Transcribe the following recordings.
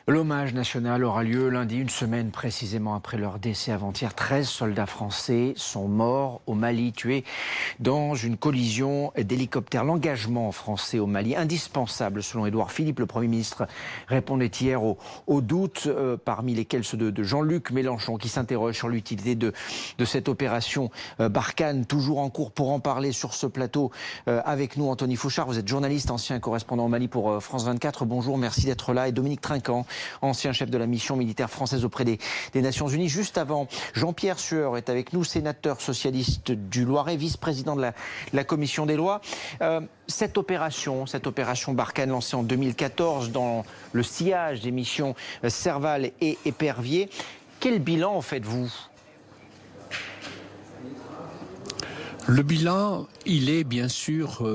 L'hommage national aura lieu lundi, une semaine précisément après leur décès avant-hier. 13 soldats français sont morts au Mali, tués dans une collision d'hélicoptères. L'engagement français au Mali, indispensable selon Édouard Philippe. Le Premier ministre répondait hier aux doutes, parmi lesquels ceux de Jean-Luc Mélenchon, qui s'interroge sur l'utilité de cette opération Barkhane, toujours en cours. Pour en parler sur ce plateau avec nous, Anthony Fouchard, vous êtes journaliste, ancien correspondant au Mali pour France 24. Bonjour, merci d'être là. Et Dominique Trinquant, ancien chef de la mission militaire française auprès des Nations Unies. Juste avant, Jean-Pierre Sueur est avec nous, sénateur socialiste du Loiret, vice-président de la commission des lois. Cette opération Barkhane lancée en 2014 dans le sillage des missions Serval et Épervier, quel bilan en faites-vous ? Le bilan, il est bien sûr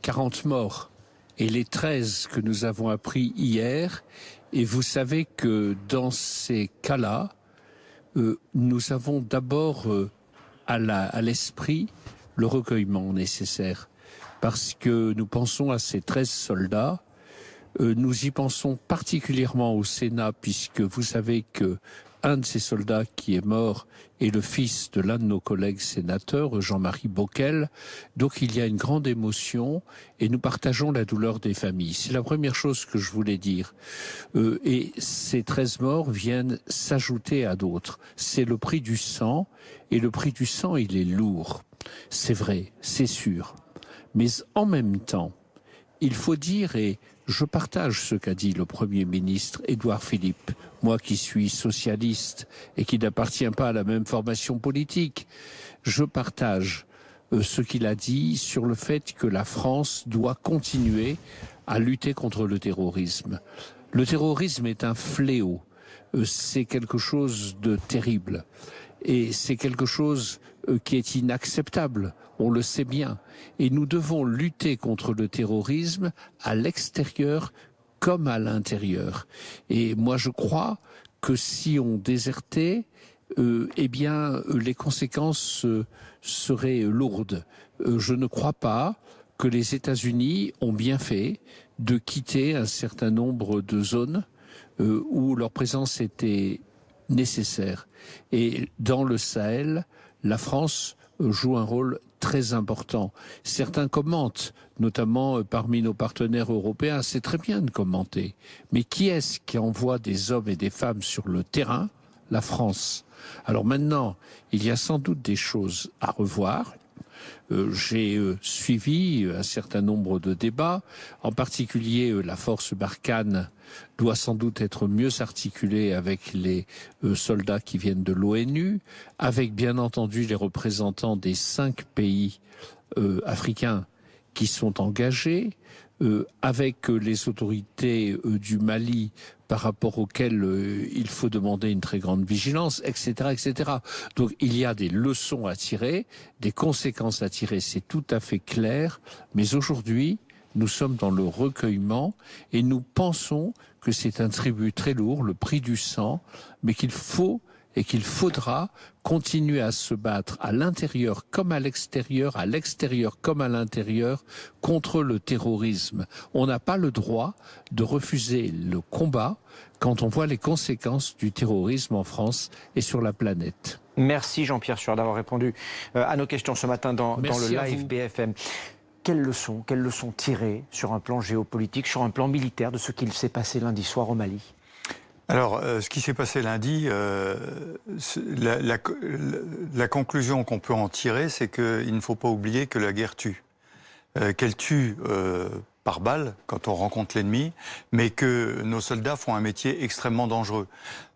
40 morts et les 13 que nous avons appris hier. Et vous savez que dans ces cas-là, nous avons d'abord à l'esprit le recueillement nécessaire. Parce que nous pensons à ces 13 soldats, nous y pensons particulièrement au Sénat, puisque vous savez que un de ces soldats qui est mort est le fils de l'un de nos collègues sénateurs, Jean-Marie Bockel. Donc il y a une grande émotion et nous partageons la douleur des familles. C'est la première chose que je voulais dire. Et ces 13 morts viennent s'ajouter à d'autres. C'est le prix du sang, et le prix du sang, il est lourd. C'est vrai, c'est sûr. Mais en même temps, il faut dire, et je partage ce qu'a dit le Premier ministre Édouard Philippe, moi qui suis socialiste et qui n'appartient pas à la même formation politique, je partage ce qu'il a dit sur le fait que la France doit continuer à lutter contre le terrorisme. Le terrorisme est un fléau, c'est quelque chose de terrible et c'est quelque chose qui est inacceptable, on le sait bien. Et nous devons lutter contre le terrorisme à l'extérieur comme à l'intérieur. Et moi je crois que si on désertait, eh bien les conséquences seraient lourdes. Je ne crois pas que les États-Unis ont bien fait de quitter un certain nombre de zones où leur présence était nécessaire. Et dans le Sahel, la France joue un rôle très important. Certains commentent, notamment parmi nos partenaires européens, c'est très bien de commenter. Mais qui est-ce qui envoie des hommes et des femmes sur le terrain ? La France. Alors maintenant, il y a sans doute des choses à revoir. J'ai suivi un certain nombre de débats, en particulier la force Barkhane doit sans doute être mieux articulée avec les soldats qui viennent de l'ONU, avec bien entendu les représentants des 5 pays africains qui sont engagés, avec les autorités du Mali par rapport auxquelles il faut demander une très grande vigilance, etc., etc. Donc il y a des leçons à tirer, des conséquences à tirer, c'est tout à fait clair. Mais aujourd'hui, nous sommes dans le recueillement et nous pensons que c'est un tribut très lourd, le prix du sang, mais qu'il faut et qu'il faudra continuer à se battre à l'intérieur comme à l'extérieur comme à l'intérieur, contre le terrorisme. On n'a pas le droit de refuser le combat quand on voit les conséquences du terrorisme en France et sur la planète. Merci Jean-Pierre Sueur d'avoir répondu à nos questions ce matin dans le live BFM. Quelles leçons tirer sur un plan géopolitique, sur un plan militaire de ce qu'il s'est passé lundi soir au Mali ? Alors, ce qui s'est passé lundi, la conclusion qu'on peut en tirer, c'est qu'il ne faut pas oublier que la guerre tue. Qu'elle tue par balle, quand on rencontre l'ennemi, mais que nos soldats font un métier extrêmement dangereux.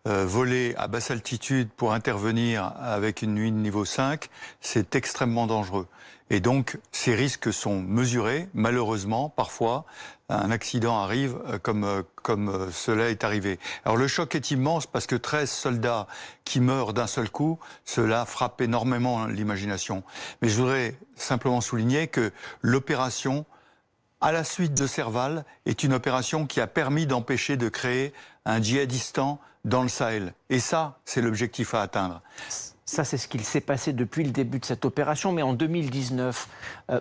Voler à basse altitude pour intervenir avec une nuit de niveau 5, c'est extrêmement dangereux. Et donc, ces risques sont mesurés. Malheureusement, parfois, un accident arrive comme cela est arrivé. Alors, le choc est immense parce que 13 soldats qui meurent d'un seul coup, cela frappe énormément l'imagination. Mais je voudrais simplement souligner que l'opération à la suite de Serval, est une opération qui a permis d'empêcher de créer un djihadistan dans le Sahel. Et ça, c'est l'objectif à atteindre. Ça, c'est ce qu'il s'est passé depuis le début de cette opération. Mais en 2019,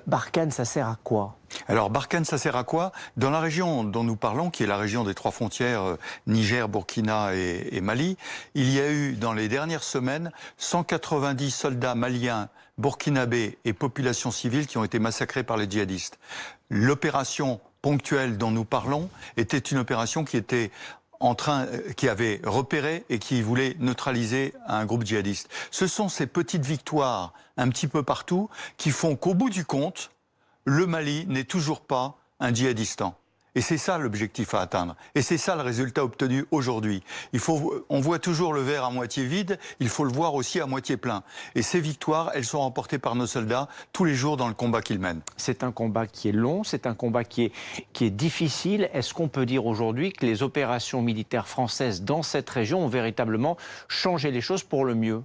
Barkhane, ça sert à quoi? Alors, Barkhane, ça sert à quoi? Dans la région dont nous parlons, qui est la région des 3 frontières, Niger, Burkina et Mali, il y a eu, dans les dernières semaines, 190 soldats maliens, burkinabés et populations civiles qui ont été massacrés par les djihadistes. L'opération ponctuelle dont nous parlons était une opération qui avait repéré et qui voulait neutraliser un groupe djihadiste. Ce sont ces petites victoires un petit peu partout qui font qu'au bout du compte, le Mali n'est toujours pas un djihadistan. Et c'est ça l'objectif à atteindre. Et c'est ça le résultat obtenu aujourd'hui. On voit toujours le verre à moitié vide, il faut le voir aussi à moitié plein. Et ces victoires, elles sont remportées par nos soldats tous les jours dans le combat qu'ils mènent. C'est un combat qui est long, c'est un combat qui est difficile. Est-ce qu'on peut dire aujourd'hui que les opérations militaires françaises dans cette région ont véritablement changé les choses pour le mieux ?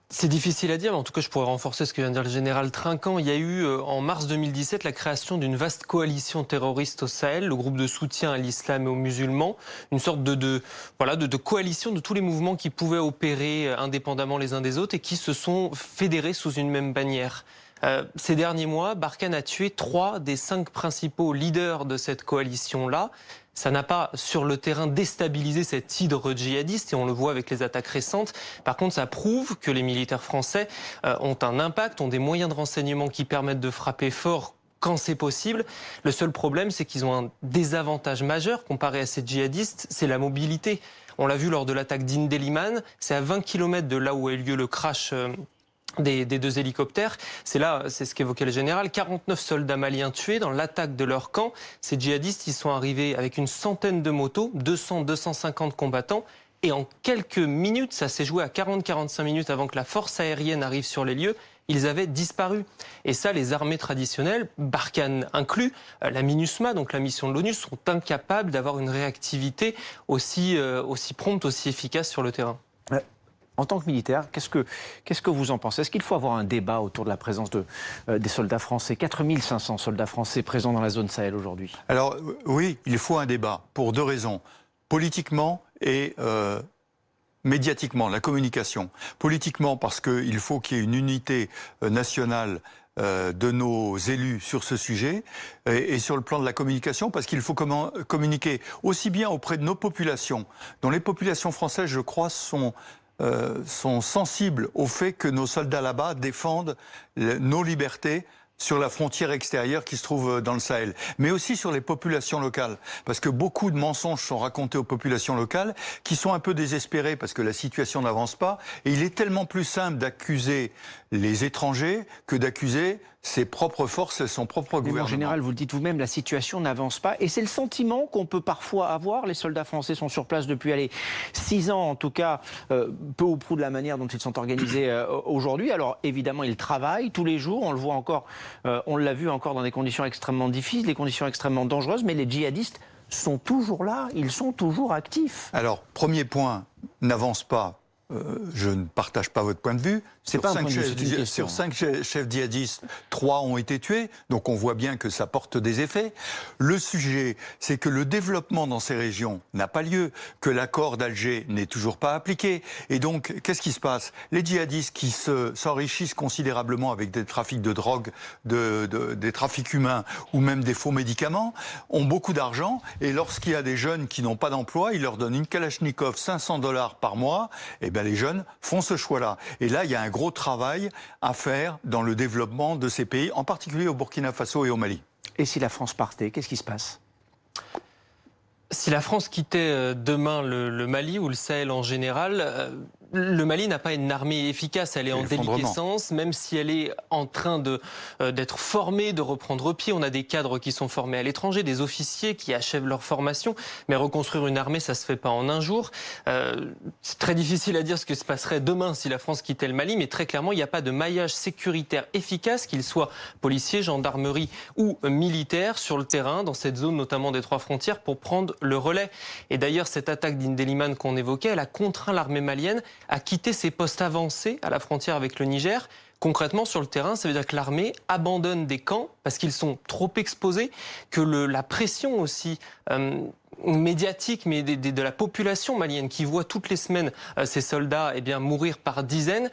C'est difficile à dire, mais en tout cas, je pourrais renforcer ce que vient de dire le général Trinquant. Il y a eu, en mars 2017, la création d'une vaste coalition terroriste au Sahel, le groupe de soutien à l'islam et aux musulmans, une sorte de coalition de tous les mouvements qui pouvaient opérer indépendamment les uns des autres et qui se sont fédérés sous une même bannière. Ces derniers mois, Barkhane a tué 3 des 5 principaux leaders de cette coalition-là. Ça n'a pas, sur le terrain, déstabilisé cette hydre djihadiste, et on le voit avec les attaques récentes. Par contre, ça prouve que les militaires français ont un impact, ont des moyens de renseignement qui permettent de frapper fort quand c'est possible. Le seul problème, c'est qu'ils ont un désavantage majeur comparé à ces djihadistes, c'est la mobilité. On l'a vu lors de l'attaque d'Indeliman, c'est à 20 km de là où a eu lieu le crash des 2 hélicoptères. C'est ce qu'évoquait le général, 49 soldats maliens tués dans l'attaque de leur camp. Ces djihadistes, ils sont arrivés avec une centaine de motos, 200-250 combattants. Et en quelques minutes, ça s'est joué à 40-45 minutes avant que la force aérienne arrive sur les lieux, ils avaient disparu. Et ça, les armées traditionnelles, Barkhane inclus, la MINUSMA, donc la mission de l'ONU, sont incapables d'avoir une réactivité aussi prompte, aussi efficace sur le terrain. En tant que militaire, qu'est-ce que vous en pensez? Est-ce qu'il faut avoir un débat autour de la présence des soldats français? 4500 soldats français présents dans la zone Sahel aujourd'hui. Alors oui, il faut un débat pour 2 raisons. Politiquement et médiatiquement, la communication. Politiquement parce qu'il faut qu'il y ait une unité nationale de nos élus sur ce sujet, et sur le plan de la communication, parce qu'il faut communiquer aussi bien auprès de nos populations, dont les populations françaises, je crois, sont sensibles au fait que nos soldats là-bas défendent nos libertés sur la frontière extérieure qui se trouve dans le Sahel, mais aussi sur les populations locales, parce que beaucoup de mensonges sont racontés aux populations locales qui sont un peu désespérées parce que la situation n'avance pas, et il est tellement plus simple d'accuser les étrangers que d'accuser ses propres forces et son propre gouvernement. En général, vous le dites vous-même, la situation n'avance pas. Et c'est le sentiment qu'on peut parfois avoir. Les soldats français sont sur place depuis 6 ans, en tout cas, peu ou prou de la manière dont ils sont organisés aujourd'hui. Alors évidemment, ils travaillent tous les jours. On le voit encore, on l'a vu encore dans des conditions extrêmement difficiles, des conditions extrêmement dangereuses. Mais les djihadistes sont toujours là, ils sont toujours actifs. Alors, premier point, n'avance pas. Je ne partage pas votre point de vue. Sur 5 chefs djihadistes, 3 ont été tués, donc on voit bien que ça porte des effets. Le sujet, c'est que le développement dans ces régions n'a pas lieu, que l'accord d'Alger n'est toujours pas appliqué. Et donc, qu'est-ce qui se passe? Les djihadistes qui s'enrichissent considérablement avec des trafics de drogue, des trafics humains ou même des faux médicaments, ont beaucoup d'argent. Et lorsqu'il y a des jeunes qui n'ont pas d'emploi, ils leur donnent une Kalachnikov, $500 par mois. Et bien les jeunes font ce choix-là. Et là, il y a un gros travail à faire dans le développement de ces pays, en particulier au Burkina Faso et au Mali. Et si la France partait, qu'est-ce qui se passe? Si la France quittait demain le Mali ou le Sahel en général, le Mali n'a pas une armée efficace, elle est en déliquescence, même si elle est en train d'être formée, de reprendre pied. On a des cadres qui sont formés à l'étranger, des officiers qui achèvent leur formation, mais reconstruire une armée, ça se fait pas en un jour. C'est très difficile à dire ce que se passerait demain si la France quittait le Mali, mais très clairement, il n'y a pas de maillage sécuritaire efficace, qu'il soit policier, gendarmerie ou militaire, sur le terrain, dans cette zone notamment des 3 frontières, pour prendre le relais. Et d'ailleurs, cette attaque d'Indeliman qu'on évoquait, elle a contraint l'armée malienne à quitter ses postes avancés à la frontière avec le Niger, Concrètement, sur le terrain, ça veut dire que l'armée abandonne des camps parce qu'ils sont trop exposés, que la pression aussi médiatique, mais de la population malienne qui voit toutes les semaines ces soldats mourir par dizaines,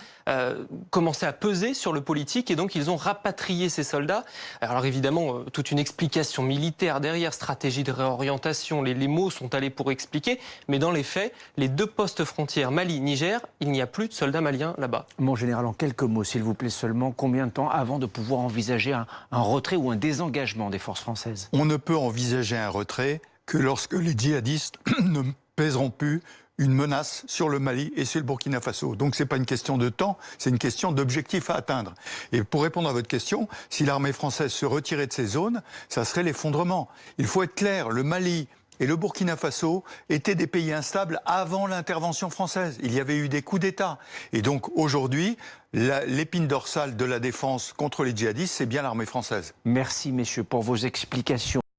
commençait à peser sur le politique, et donc ils ont rapatrié ces soldats. Alors évidemment, toute une explication militaire derrière, stratégie de réorientation, les mots sont allés pour expliquer, mais dans les faits, les 2 postes frontières Mali-Niger, il n'y a plus de soldats maliens là-bas. Mon général, en quelques mots, s'il vous plaît seulement, combien de temps avant de pouvoir envisager un retrait ou un désengagement des forces françaises? On ne peut envisager un retrait que lorsque les djihadistes ne pèseront plus une menace sur le Mali et sur le Burkina Faso. Donc ce n'est pas une question de temps, c'est une question d'objectif à atteindre. Et pour répondre à votre question, si l'armée française se retirait de ces zones, ça serait l'effondrement. Il faut être clair, le Mali et le Burkina Faso étaient des pays instables avant l'intervention française. Il y avait eu des coups d'État. Et donc aujourd'hui, l'épine dorsale de la défense contre les djihadistes, c'est bien l'armée française. Merci messieurs pour vos explications.